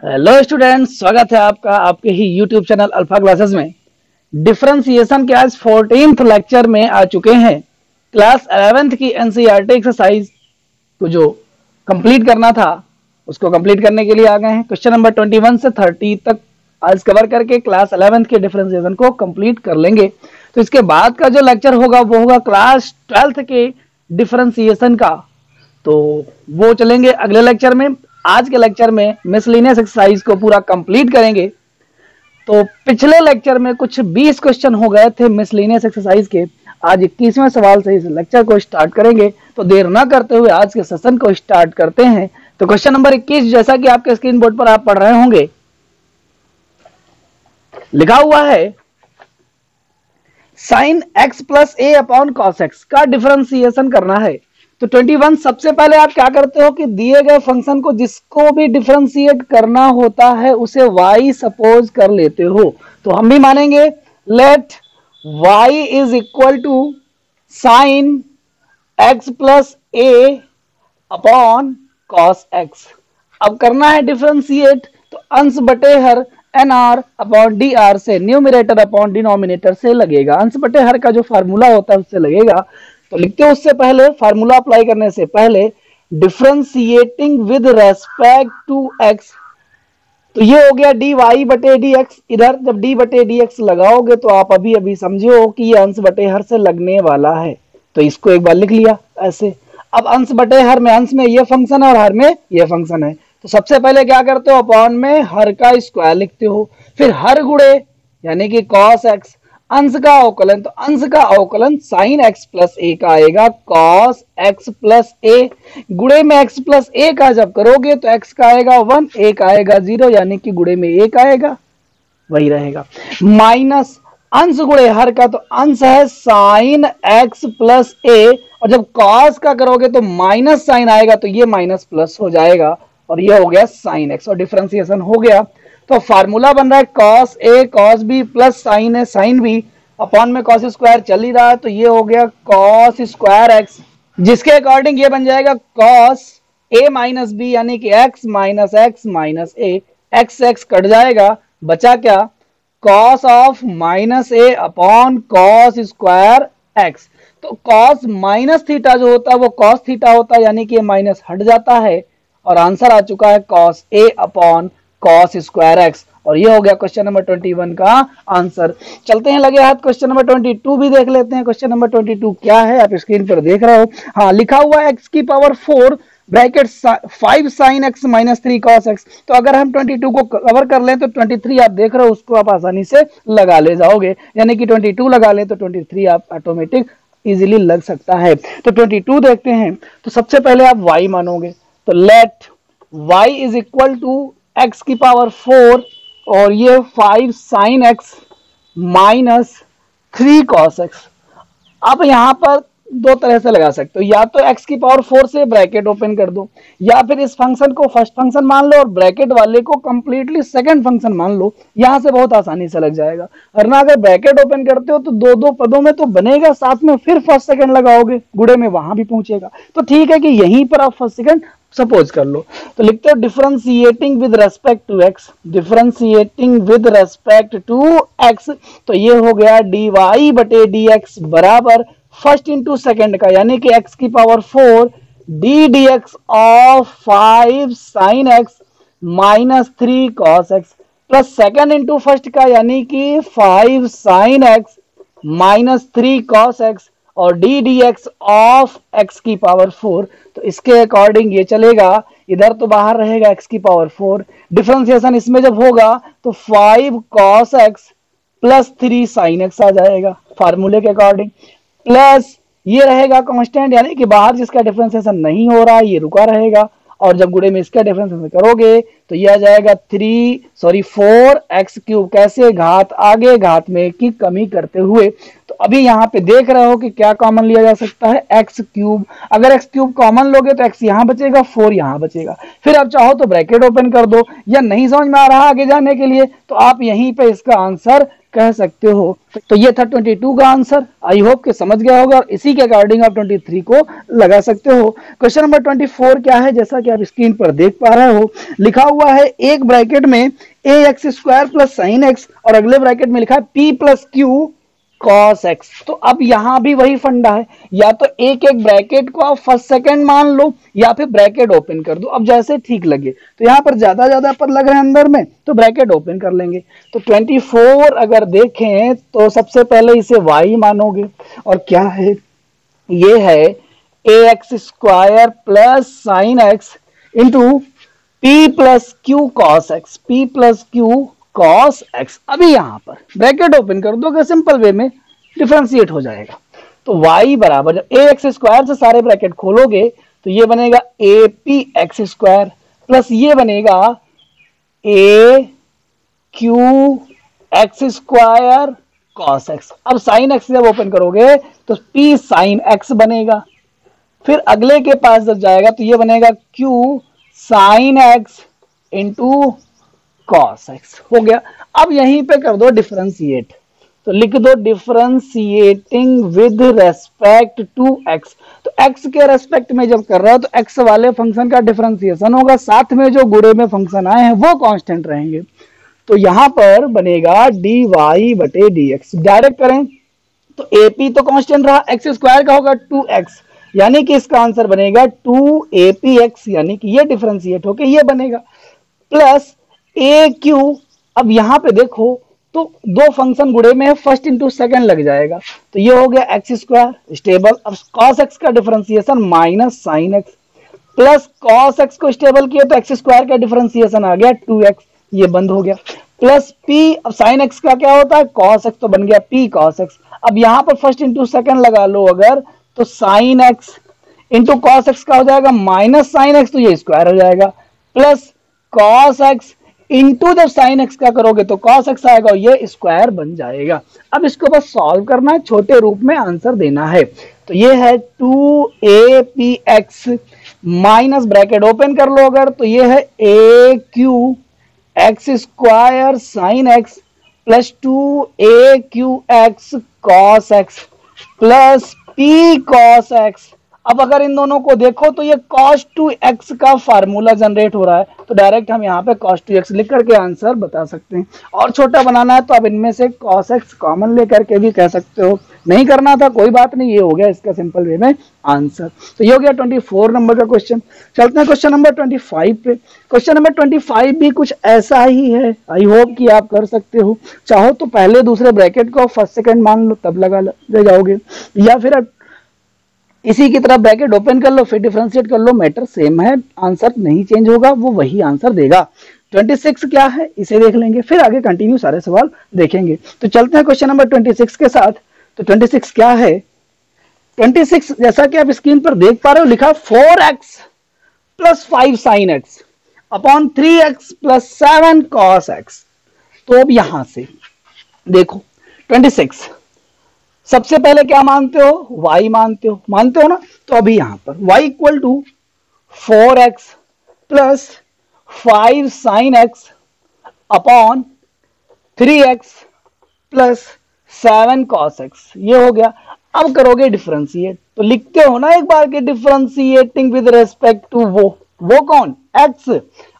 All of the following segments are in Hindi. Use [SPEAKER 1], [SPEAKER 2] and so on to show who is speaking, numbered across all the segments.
[SPEAKER 1] हेलो स्टूडेंट्स, स्वागत है आपका आपके ही यूट्यूब चैनल अल्फा क्लासेस में। डिफरेंशिएशन के आज 14th लेक्चर में आ चुके हैं। क्लास 11th की एनसीईआरटी एक्सरसाइज को जो कंप्लीट करना था उसको कंप्लीट करने के लिए आ गए हैं। क्वेश्चन नंबर 21 से 30 तक आज कवर करके क्लास 11th के डिफरेंशिएशन को कंप्लीट कर लेंगे। तो इसके बाद का जो लेक्चर होगा वो होगा क्लास 12th के डिफरेंशिएशन का, तो वो चलेंगे अगले लेक्चर में। आज के लेक्चर में मिसलिनियस एक्सरसाइज को पूरा कंप्लीट करेंगे। तो पिछले लेक्चर में कुछ 20 क्वेश्चन हो गए थे मिसलिनियस एक्सरसाइज के। आज 21वें सवाल से इस लेक्चर को स्टार्ट करेंगे। तो देर ना करते हुए आज के सेशन को स्टार्ट करते हैं। तो क्वेश्चन नंबर 21, जैसा कि आपके स्क्रीन बोर्ड पर आप पढ़ रहे होंगे, लिखा हुआ है sin x plus a upon cos x का डिफरेंशिएशन करना है। तो 21 सबसे पहले आप क्या करते हो कि दिए गए फंक्शन को जिसको भी डिफरेंशिएट करना होता है उसे y सपोज कर लेते हो। तो हम भी मानेंगे let y is equal to sine x plus a upon cos x। अब करना है डिफरेंशिएट, तो अंश बटे हर nr अपॉन dr से न्यूमरेटर अपॉन डिनोमिनेटर से लगेगा। अंश बटे हर का जो फार्मूला होता है उससे लगेगा। तो लिखते हैं उससे पहले, फार्मूला अप्लाई करने से पहले differentiating with respect to x, तो ये हो गया dy बटे dx। इधर जब d बटे dx लगाओगे तो आप अभी अभी समझो कि ये अंश बटे हर से लगने वाला है। तो इसको एक बार लिख लिया ऐसे। अब अंश बटे हर में अंश में ये फंक्शन है और हर में ये फंक्शन है। तो सबसे पहले क्या करते हो, अपॉन में हर का स्क्वायर लिखते हो, फिर हर गुणे यानी कि cos x, अंश का अवकलन, तो अंश का अवकलन sin x प्लस a का आएगा cos x प्लस a, गुणे में x प्लस a का जब करोगे तो x का आएगा 1, a का आएगा 0, यानी कि गुणे में a का आएगा वही रहेगा, माइनस अंश गुणे हर का, तो अंश है sin x प्लस a, और जब cos का करोगे तो माइनस साइन आएगा तो ये माइनस प्लस हो जाएगा और ये हो गया sin x और डिफरेंशिएशन हो गया। तो फार्मूला बन रहा है cos a cos b plus sign है साइन b अपॉन में cos स्क्वायर चल ही रहा है, तो ये हो गया cos स्क्वायर x, जिसके अकॉर्डिंग ये बन जाएगा cos a माइनस b यानी कि x minus a, x cut जाएगा, बचा क्या cos of minus a upon cos square x। तो cos माइनस थीटा जो होता है वो cos थीटा होता है, यानी कि माइनस हट जाता है और आंसर आ चुका है cos a upon cos square x, और ये हो गया क्वेश्चन नंबर 21 का आंसर। चलते हैं लगे हाथ क्वेश्चन नंबर 22 भी देख लेते हैं। क्वेश्चन नंबर 22 क्या है, आप स्क्रीन पर देख रहे हो। हाँ, लिखा हुआ है x की power 4 bracket 5 sin x minus 3 cos x। तो अगर हम 22 को कवर कर लें तो 23 आप देख रहे हो उसको आप आसानी से लगा ले जाओगे, यानी कि 22 लगा ले तो 23 आप ऑटोमेटिक इजीली लग सकता है। तो 22 देखते हैं। तो सबसे पहले आप y मानोगे, तो let y is equal to x की पावर 4 और ये 5 sin x minus 3 cos x। अब यहां पर दो तरह से लगा सकते हो, या तो x की पावर 4 से ब्रैकेट ओपन कर दो, या फिर इस फंक्शन को फर्स्ट फंक्शन मान लो और ब्रैकेट वाले को कंप्लीटली सेकंड फंक्शन मान लो। यहां से बहुत आसानी से लग जाएगा। वरना अगर ब्रैकेट ओपन करते हो तो दो दो पदों में तो बनेगा, साथ में फिर फर्स्ट सेकंड लगाओगे गुणे में वहां भी पहुंचेगा। तो ठीक है कि यहीं पर आप फर्स्ट सेकंड सपोज कर लो। तो लिखते हो differentiating with respect to x, differentiating with respect to x, तो ये हो गया dy बटे dx बराबर फर्स्ट इंटू सेकेंड का, यानी कि x की power 4 d dx of 5 sin x minus 3 cos x plus second into first का, यानी कि 5 sin x minus 3 cos x और d dx ऑफ x की पावर 4। तो इसके अकॉर्डिंग ये चलेगा, इधर तो बाहर रहेगा x की पावर 4, डिफरेंशिएशन इसमें जब होगा तो 5 cos x plus 3 sin x आ जाएगा फार्मूले के अकॉर्डिंग, प्लस ये रहेगा कांस्टेंट, यानी कि बाहर जिसका डिफरेंशिएशन नहीं हो रहा है ये रुका रहेगा, और जब गुणे में इसका डिफरेंशिएशन करोगे तो ये आ जाएगा 4x क्यूब, कैसे घात आगे घात में की कमी करते हुए। तो अभी यहाँ पे देख रहे हो कि क्या कॉमन लिया जा सकता है, x क्यूब। अगर x क्यूब कॉमन लोगे तो x यहाँ बचेगा, 4 यहाँ बचेगा। फिर आप चाहो तो ब्रैकेट ओपन कर दो, या नहीं समझ में आ रहा आगे जाने के लिए तो आप यहीं पे इसका आंसर कह सकते हो। तो ये था 22 का आंसर। आई होप कि समझ गया होगा और इसी के अकॉर्डिंग आप 23 को लगा सकते हो। क्वेश्चन नंबर 24 क्या है, जैसा कि आप स्क्रीन पर देख पा रहे हो, लिखा हुआ है एक ब्रैकेट में a x square plus sine x और अगले ब्रैकेट में लिखा है p plus q cos x. तो अब यहां भी वही फंडा है, या तो एक एक ब्रैकेट को आप फर्स्ट सेकंड मान लो या फिर ब्रैकेट ओपन कर दो, अब जैसे ठीक लगे। तो यहां पर ज्यादा पद लग रहे हैं अंदर में, तो ब्रैकेट ओपन कर लेंगे। तो 24 अगर देखें तो सबसे पहले इसे y मानोगे, और क्या है, ये है a x square plus sine x into p plus q cos x, p plus q cos x. अभी यहां पर ब्रैकेट ओपन कर दोगे, सिंपल वे में डिफरेंशिएट हो जाएगा। तो y बराबर ए एक्स स्क्वायर से सारे ब्रैकेट खोलोगे तो ये बनेगा a p x square plus ये बनेगा a q x square cos x. अब साइन एक्स जब ओपन करोगे तो पी साइन एक्स बनेगा, फिर अगले के पास जब जाएगा तो ये बनेगा Q sine x into cos x. हो गया। अब यहीं पे कर दो डिफरेंशिएट, तो लिख दो differentiating with respect to X. तो एक्स के रेस्पेक्ट में जब कर रहा हो तो एक्स वाले फंक्शन का डिफरेंशिएशन होगा, साथ में जो गुणे में फंक्शन आए हैं वो कांस्टेंट रहेंगे। तो यहां पर बनेगा डी वाई बटे डी एक्स। डायरेक्ट करें तो ए पी तो कांस्टेंट रहा, एक्स स्क्वायर का होगा 2x, यानी कि इसका आंसर बनेगा 2apx, यानी कि ये डिफरेंशिएट होके ये बनेगा, प्लस ए क्यू। अब यहां पे देखो तो दो फंक्शन गुणे में है, फर्स्ट इंटू सेकंड लग जाएगा, तो ये हो गया एक्स स्क्वायर स्टेबल। अब कॉस एक्स का differentiation minus sign x, plus cos x को स्टेबल किया तो एक्स स्क्वायर का डिफरेंशिएशन आ गया 2x, ये बंद हो गया, प्लस पी। अब साइन एक्स का क्या होता है, कॉस एक्स, तो बन गया पी कॉस एक्स। अब यहां पर फर्स्ट इंटू सेकंड लगा लो अगर, तो sign x into cos x का हो जाएगा माइनस साइन एक्स, तो ये स्क्वायर हो जाएगा, प्लस कॉस एक्स इंटू जब साइन एक्स का करोगे तो कॉस एक्स आएगा और ये स्क्वायर बन जाएगा। अब इसको बस सॉल्व करना है, छोटे रूप में आंसर देना है। तो ये है 2apx माइनस ब्रैकेट ओपन कर लो अगर, तो ये है a q x square sine x plus 2aqx cos x plus p cos x. अब अगर इन दोनों को देखो तो ये cos 2x का फार्मूला जनरेट हो रहा है, तो डायरेक्ट हम यहाँ पे cos 2x लिख करके आंसर बता सकते हैं। और छोटा बनाना है तो अब इनमें से cos x कॉमन लेकर के भी कह सकते हो, नहीं करना था कोई बात नहीं, ये हो गया इसका सिंपल वे में आंसर। तो ये हो गया 24 नंबर का क्वेश्चन। चलते हैं क्वेश्चन नंबर 25 पे। क्वेश्चन नंबर 25 भी कुछ ऐसा ही है, आई होप कि आप कर सकते हो। चाहो तो पहले दूसरे ब्रैकेट को फर्स्ट सेकंड मान लो, तब लगा ले जाओगे, या फिर इसी की तरह ब्रैकेट ओपन कर लो फिर डिफरेंशिएट कर लो, मैटर सेम है, आंसर नहीं चेंज होगा, वो वही आंसर देगा। 26 क्या है इसे देख लेंगे, फिर आगे कंटिन्यू सारे सवाल देखेंगे। तो चलते हैं क्वेश्चन नंबर 26 के साथ। तो 26 क्या है, 26 जैसा कि आप स्क्रीन पर देख पा रहे हो, लिखा 4x plus 5 sine X upon 3x plus 7 cos x. तो अब यहां से देखो 26 सबसे पहले क्या मानते हो, y मानते हो ना। तो अभी यहां पर y equal to 4x plus 5 sine X upon 3x plus 7 cos X, ये हो गया। अब करोगे डिफरेंशिएट, तो लिखते हो ना एक बार के डिफरेंशिएटिंग विद रेस्पेक्ट टू वो कौन, x।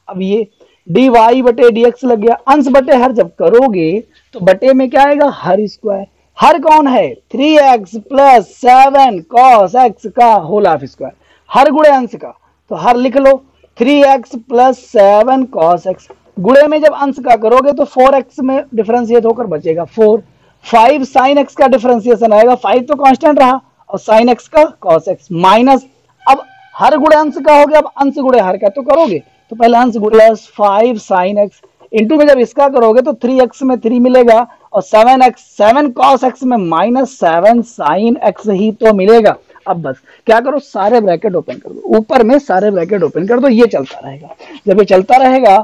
[SPEAKER 1] अब ये dy बटे dx लग गया, अंश बटे हर जब करोगे तो बटे में क्या आएगा, हर स्क्वायर। हर कौन है, 3x प्लस 7 कॉस एक्स का होल हाफ स्क्वायर, हर गुणे अंश का, तो हर लिख लो 3x प्लस 7 कॉस एक्स। गुणे में जब अंश का करोगे तो 4x में डिफरेंशिएट होकर बचेगा 4। 5 साइन एक्स का डिफरेंशिएशन आएगा, 5 तो कांस्टेंट रहा, और साइन एक्स का कॉस एक्स माइनस, अब हर गुणे अंश का हो गया, अब अंश गुणे हर का तो करोगे, तो पहले अंश गुणे प्लस 5 साइन एक्स इंटू में जब इसका करोगे तो 3x में 3 मिलेगा, और 7 कॉस एक्स में माइनस 7 साइन एक्स ही तो मिलेगा। अब बस क्या करो, सारे ब्रैकेट ओपन कर दो, ऊपर में सारे ब्रैकेट ओपन कर दो, ये चलता रहेगा। जब ये चलता रहेगा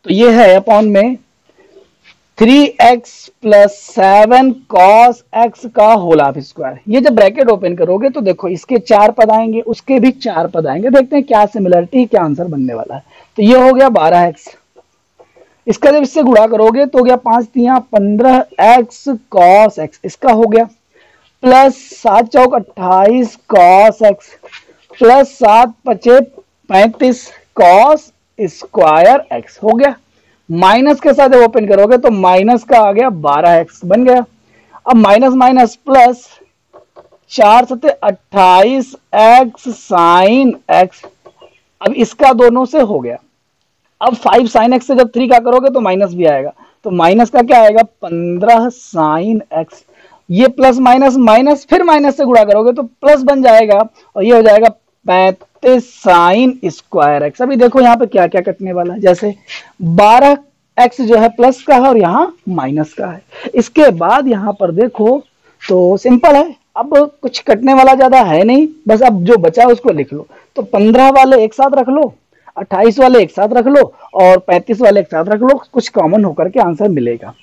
[SPEAKER 1] तो ये है अपॉन में 3x प्लस 7 कॉस एक्स का होल हाफ स्क्वायर। ये जब ब्रैकेट ओपन करोगे तो देखो इसके 4 पद आएंगे, उसके भी 4 पद आएंगे, देखते हैं क्या सिमिलरिटी क्या आंसर बनने वाला है। तो ये हो गया 12x इसका जब इससे गुणा करोगे तो हो गया 5 तिया 15x cos x, इसका हो गया प्लस 7 चौक 28 cos x प्लस 7 पचे 35 cos स्क्वायर x हो गया। माइनस के साथ ओपन करोगे तो माइनस का आ गया 12x बन गया। अब माइनस माइनस प्लस 4 सते 28 x साइन x, अब इसका दोनों से हो गया। अब 5 साइन x से जब 3 का करोगे तो माइनस भी आएगा, तो माइनस का क्या आएगा 15 साइन x, ये प्लस माइनस माइनस फिर माइनस से गुणा करोगे तो प्लस बन जाएगा और ये हो जाएगा 35 साइन स्क्वायर x। अभी देखो यहाँ पे क्या क्या कटने वाला है, जैसे 12x जो है प्लस का है और यहाँ माइनस का है। इसके बाद यहाँ पर देखो तो सिंपल है, अब कुछ कटने वाला ज्यादा है नहीं, बस अब जो बचा है उसको लिख लो। तो 15 वाले एक साथ रख लो, 28 वाले एक साथ रख लो और 35 वाले एक साथ रख लो, कुछ कॉमन होकर के आंसर मिलेगा।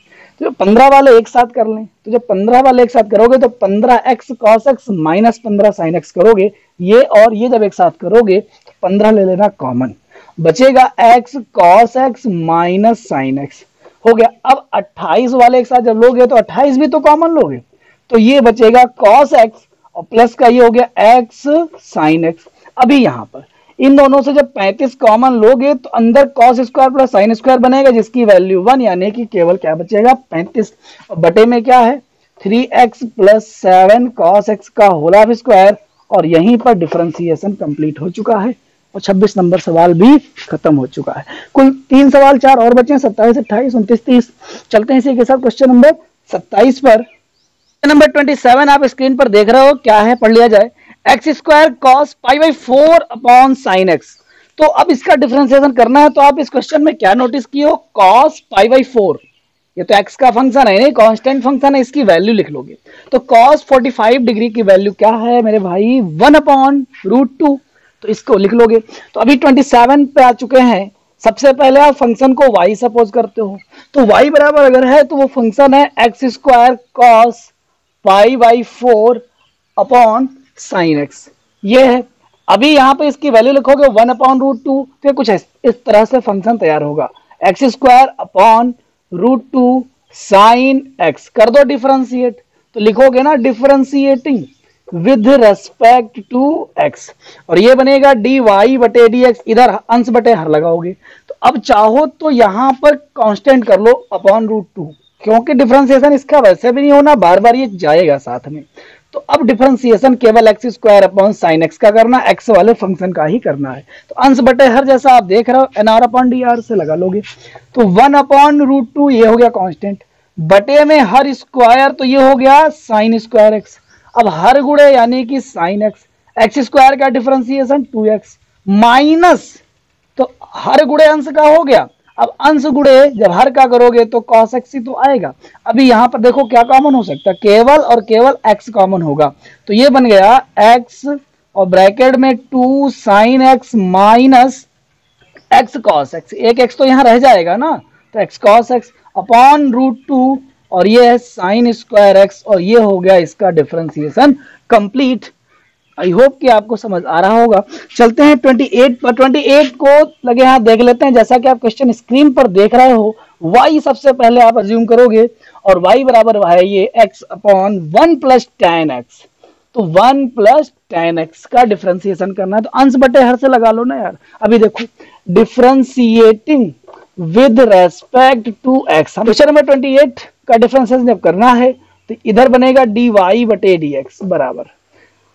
[SPEAKER 1] तो 15 वाले एक साथ कर लें, तो जब 15 वाले एक साथ करोगे तो 15x cos x minus 15 sin x करोगे, ये और ये जब एक साथ करोगे तो 15 ले लेना कॉमन, बचेगा x cos x minus sin x हो गया। अब 28 वाले एक साथ जब लोगे तो 28 भी तो कॉमन लोगे, तो ये बचेगा cos x और प्लस का ये हो गया x sin x। अभी यहाँ पर इन दोनों से जब 35 कॉमन लोगे तो अंदर cos square plus sine square बनेगा जिसकी वैल्यू 1, यानी कि केवल क्या बचेगा 35, और बटे में क्या है 3x प्लस 7 cos x का होल ऑफ स्क्वायर, और यहीं पर डिफरेंशिएशन कंप्लीट हो चुका है और 26 नंबर सवाल भी खत्म हो चुका है। कुल 3 सवाल 4 और बचे हैं, 27, 28, 29, 30। चलते हैं इसी के साथ क्वेश्चन नंबर 27 पर। नंबर 27 आप स्क्रीन पर देख रहे हो, क्या है पढ़ लिया जाए। X square cos pi by 4 upon sine x. तो अब इसका डिफरेंशिएशन करना है, तो आप इस क्वेश्चन में क्या नोटिस किए हो, कॉस पाई बाई 4, ये तो एक्स का फंक्शन है, नहीं कांस्टेंट फंक्शन है, इसकी वैल्यू लिख लोगे। तो कॉस 45 डिग्री की वैल्यू क्या है मेरे भाई 1 अपॉन रूट 2, तो इसको लिख लोगे। तो अभी 27 पे आ चुके हैं। सबसे पहले आप फंक्शन को y सपोज करते हो, तो y बराबर अगर है तो वो फंक्शन है x square cos pi by 4 upon sine x, ये है। अभी यहाँ पे इसकी वैल्यू लिखोगे 1 अपॉन रूट 2, फिर कुछ इस तरह से फंक्शन तैयार होगा, X square upon root 2 sine X, कर दो डिफरेंशिएट, तो लिखोगे ना differentiating with respect to X, और ये बनेगा डी वाई बटे डी एक्स, इधर अंश बटे हर लगाओगे। तो अब चाहो तो यहां पर कांस्टेंट कर लो अपॉन रूट 2, क्योंकि डिफरेंशिएशन इसका वैसे भी नहीं होना, बार बार ये जाएगा साथ में। तो अब डिफरेंशिएशन केवल x square upon sine x का करना, एक्स वाले फंक्शन का ही करना है। तो अंश बटे हर जैसा आप देख रहे हो N R upon D R से लगा लोगे। तो 1 अपॉन रूट 2 ये हो गया कांस्टेंट, बटे में हर स्क्वायर, तो ये हो गया साइन स्क्वायर एक्स। अब हर गुणे यानी कि साइन एक्स, एक्स स्क्वायर का डिफरेंशिएशन 2x माइनस, तो हर गुणे अंश का हो गया। अब अंश गुणे जब हर का करोगे तो cos x ही तो आएगा। अभी यहां पर देखो क्या कॉमन हो सकता है, केवल और केवल x कॉमन होगा, तो ये बन गया x और ब्रैकेट में 2 sine x minus x cos x, एक x तो यहां रह जाएगा ना, तो x cos x upon root 2, और ये है साइन स्क्वायर एक्स, और ये हो गया इसका डिफरेंशिएशन कंप्लीट। आई होप कि आपको समझ आ रहा होगा। चलते हैं 28 पर। 28 को लगे हाथ देख लेते हैं। जैसा कि आप क्वेश्चन स्क्रीन पर देख रहे हो, y सबसे पहले आप अज्यूम करोगे, और y बराबर है ये x upon 1 plus ten x, तो 1 प्लस टेन एक्स का डिफरेंशिएशन करना है, तो अंश बटे हर से लगा लो ना यार। अभी देखो differentiating with respect to X, question number 28 का डिफरेंशिएशन जब करना है तो इधर बनेगा डी वाई बटे डी एक्स बराबर,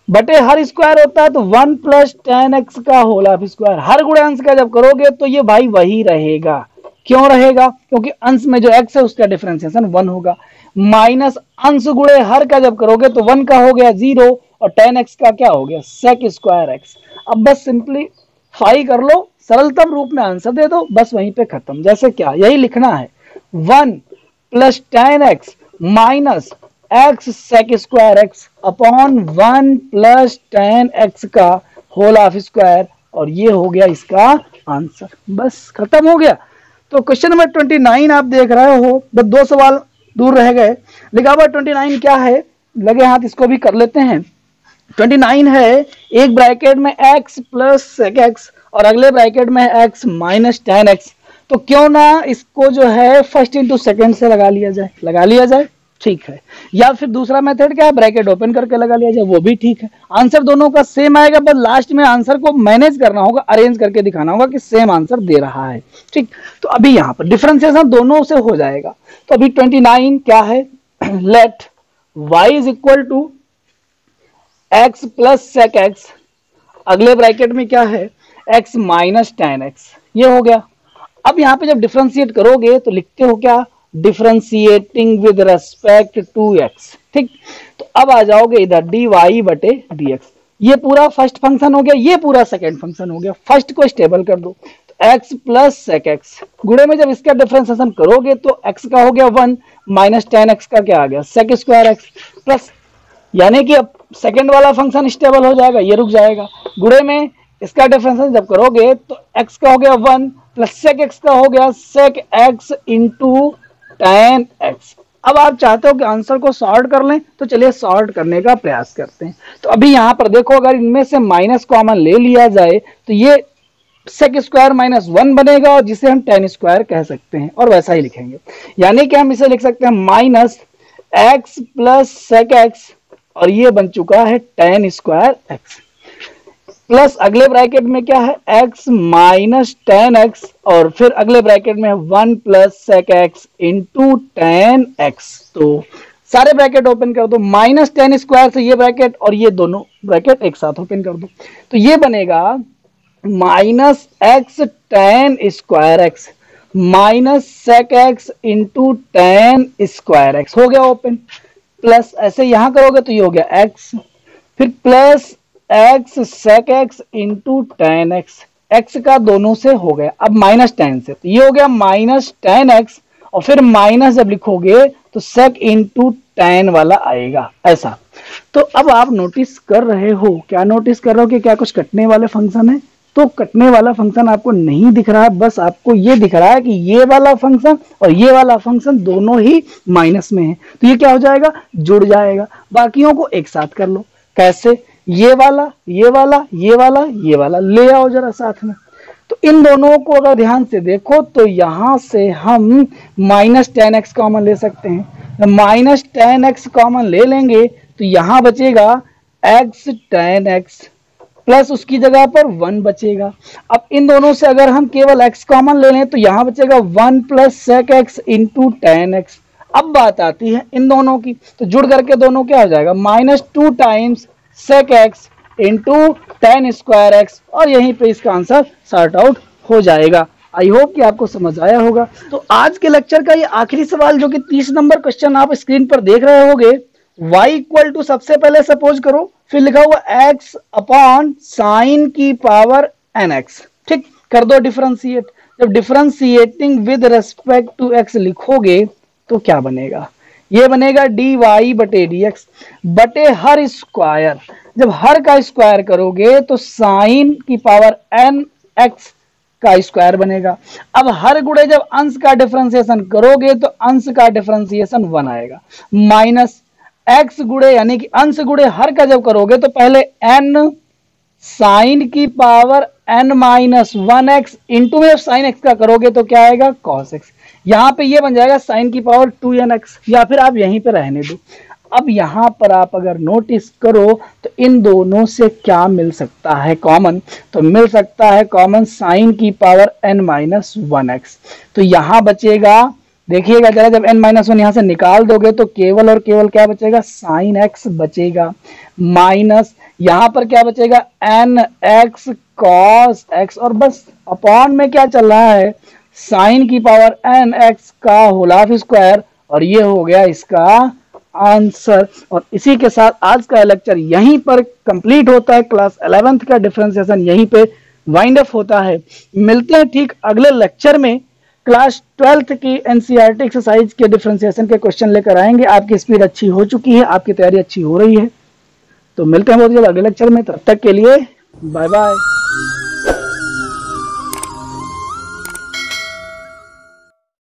[SPEAKER 1] बटे हर स्क्वायर होता है तो 1 प्लस टेन एक्स का होल ऑफ स्क्वायर, हर गुणे अंश का जब करोगे तो ये भाई वही रहेगा। क्यों रहेगा, क्योंकि अंश में जो एक्स है उसका डिफरेंशिएशन 1 होगा, माइनस अंश गुणे हर का जब करोगे तो 1 का हो गया 0, और टेन एक्स का क्या हो गया सेक स्क्वायर एक्स। अब बस सिंपलीफाई कर लो, सरलतम रूप में आंसर दे दो, बस वहीं पे खत्म। जैसे क्या यही लिखना है 1 plus ten X minus X sec square X upon 1 plus ten X का होल ऑफ स्क्वायर, और ये हो गया इसका आंसर, बस खत्म हो गया। तो क्वेश्चन नंबर 29 आप देख रहे हो, बस 2 सवाल दूर रह गए। लिखा हुआ 29 क्या है, लगे हाथ इसको भी कर लेते हैं। 29 है एक ब्रैकेट में x प्लस सेक एक्स और अगले ब्रैकेट में x माइनस टेन एक्स। तो क्यों ना इसको जो है फर्स्ट इंटू सेकेंड से लगा लिया जाए, ठीक है। या फिर दूसरा मेथड क्या है, ब्रैकेट ओपन करके लगा लिया जाए, वो भी ठीक है। आंसर दोनों का सेम आएगा, पर लास्ट में आंसर को मैनेज करना होगा, अरेंज करके दिखाना होगा कि सेम आंसर दे रहा है, ठीक। तो अभी यहाँ पर डिफरेंशिएशन दोनों से हो जाएगा। तो अभी 29 क्या है, let y is equal to x plus sec x, अगले ब्रैकेट में क्या है x माइनस टेन एक्स, ये हो गया। अब यहाँ पे जब डिफरेंशिएट करोगे तो लिखते हो क्या, differentiating with respect to x, ठीक। तो अब आ जाओगे इधर dy बटे dx, ये पूरा फर्स्ट फंक्शन हो गया, ये पूरा सेकंड फंक्शन हो गया। फर्स्ट को स्टेबल कर दो, तो x प्लस सेक एक्स, गुणे में जब इसका डिफरेंशिएशन करोगे तो x का हो गया 1 माइनस टेन एक्स का क्या आ गया सेक स्क्वायर एक्स, प्लस यानी कि अब सेकंड वाला फंक्शन स्टेबल हो जाएगा, ये रुक जाएगा। गुणे में इसका डिफरेंशिएशन जब करोगे तो x का हो गया 1 प्लस सेक एक्स का हो गया sec x into ten x. अब आप चाहते हो कि आंसर को सॉर्ट कर लें, तो चलिए सॉर्ट करने का प्रयास करते हैं। तो अभी यहाँ पर देखो, अगर इनमें से माइनस कॉमन ले लिया जाए तो ये सेक स्क्वायर माइनस 1 बनेगा, और जिसे हम टेन स्क्वायर कह सकते हैं, और वैसा ही लिखेंगे। यानी कि हम इसे लिख सकते हैं minus x plus sec x, और ये बन चुका है टेन स्क्वायर एक्स, प्लस अगले ब्रैकेट में क्या है x माइनस टेन एक्स, और फिर अगले ब्रैकेट में 1 plus sec x into ten x. तो सारे ब्रैकेट ओपन कर दो, माइनस टेन स्क्वायर से ये ब्रैकेट और ये दोनों ब्रैकेट एक साथ ओपन कर दो, तो ये बनेगा minus x ten square x minus sec x into ten square x, हो गया ओपन। प्लस ऐसे यहां करोगे तो ये हो गया x, फिर plus x sec x into ten x, x का दोनों से हो गया, अब माइनस टेन से, तो ये हो गया माइनस टेन एक्स, और फिर माइनस जब लिखोगे तो सेक इंटू टेन वाला आएगा, ऐसा। तो अब आप नोटिस कर रहे हो, क्या नोटिस कर रहे हो कि क्या कुछ कटने वाले फंक्शन है? तो कटने वाला फंक्शन आपको नहीं दिख रहा है, बस आपको ये दिख रहा है कि ये वाला फंक्शन और ये वाला फंक्शन दोनों ही माइनस में है, तो ये क्या हो जाएगा, जुड़ जाएगा। बाकियों को एक साथ कर लो, कैसे, ये वाला ये वाला ये वाला ये वाला ले आओ जरा साथ में। तो इन दोनों को अगर ध्यान से देखो तो यहां से हम माइनस टेन एक्स कॉमन ले सकते हैं, माइनस टेन एक्स कॉमन ले लेंगे तो यहां बचेगा एक्स टेन एक्स, प्लस उसकी जगह पर 1 बचेगा। अब इन दोनों से अगर हम केवल x कॉमन ले लें तो यहां बचेगा 1 plus sec x into ten x. अब बात आती है इन दोनों की, तो जुड़ करके दोनों क्या हो जाएगा, minus 2 times sec x into ten square x, और यहीं पे इसका आंसर सॉर्ट आउट हो जाएगा। आई होप कि आपको समझ आया होगा। तो आज के लेक्चर का ये आखिरी सवाल, जो कि 30 नंबर क्वेश्चन आप स्क्रीन पर देख रहे होंगे, y इक्वल टू सबसे पहले सपोज करो, फिर लिखा हुआ x अपॉन साइन की पावर nx, ठीक, कर दो डिफरेंशिएट। जब differentiating with respect to x लिखोगे तो क्या बनेगा, ये बनेगा dy बटे dx बटे हर स्क्वायर। जब हर का स्क्वायर करोगे तो साइन की पावर nx का स्क्वायर बनेगा। अब हर गुणे जब अंश का डिफरेंशिएशन करोगे तो अंश का डिफरेंशिएशन 1 आएगा, माइनस x गुणे यानी कि अंश गुणे हर का जब करोगे तो पहले n साइन की power n minus 1x into में साइन x का करोगे तो क्या आएगा cos x, यहाँ पे ये बन जाएगा साइन की पावर 2nx, या फिर आप यहीं पे रहने दो। अब यहाँ पर आप अगर नोटिस करो तो इन दोनों से क्या मिल सकता है कॉमन, तो मिल सकता है कॉमन साइन की पावर n माइनस 1x। तो यहाँ बचेगा, देखिएगा जरा, जब n माइनस 1 यहाँ से निकाल दोगे तो केवल और केवल क्या बचेगा, साइन x बचेगा, माइनस यहाँ पर क्या बचेगा nx cos x, और बस अपॉन में क्या चल रहा है, साइन की पावर nx का होल हाफ स्क्वायर, और ये हो गया इसका आंसर। और इसी के साथ आज का लेक्चर यहीं पर कंप्लीट होता है। क्लास 11th का डिफरेंशिएशन यहीं पे वाइंड अप होता है। मिलते हैं ठीक अगले लेक्चर में, क्लास 12th की एनसीईआरटी एक्सरसाइज के डिफरेंशिएशन के क्वेश्चन लेकर आएंगे। आपकी स्पीड अच्छी हो चुकी है, आपकी तैयारी अच्छी हो रही है, तो मिलते हैं बहुत जल्द अगले लेक्चर में। तब तक के लिए बाय बाय।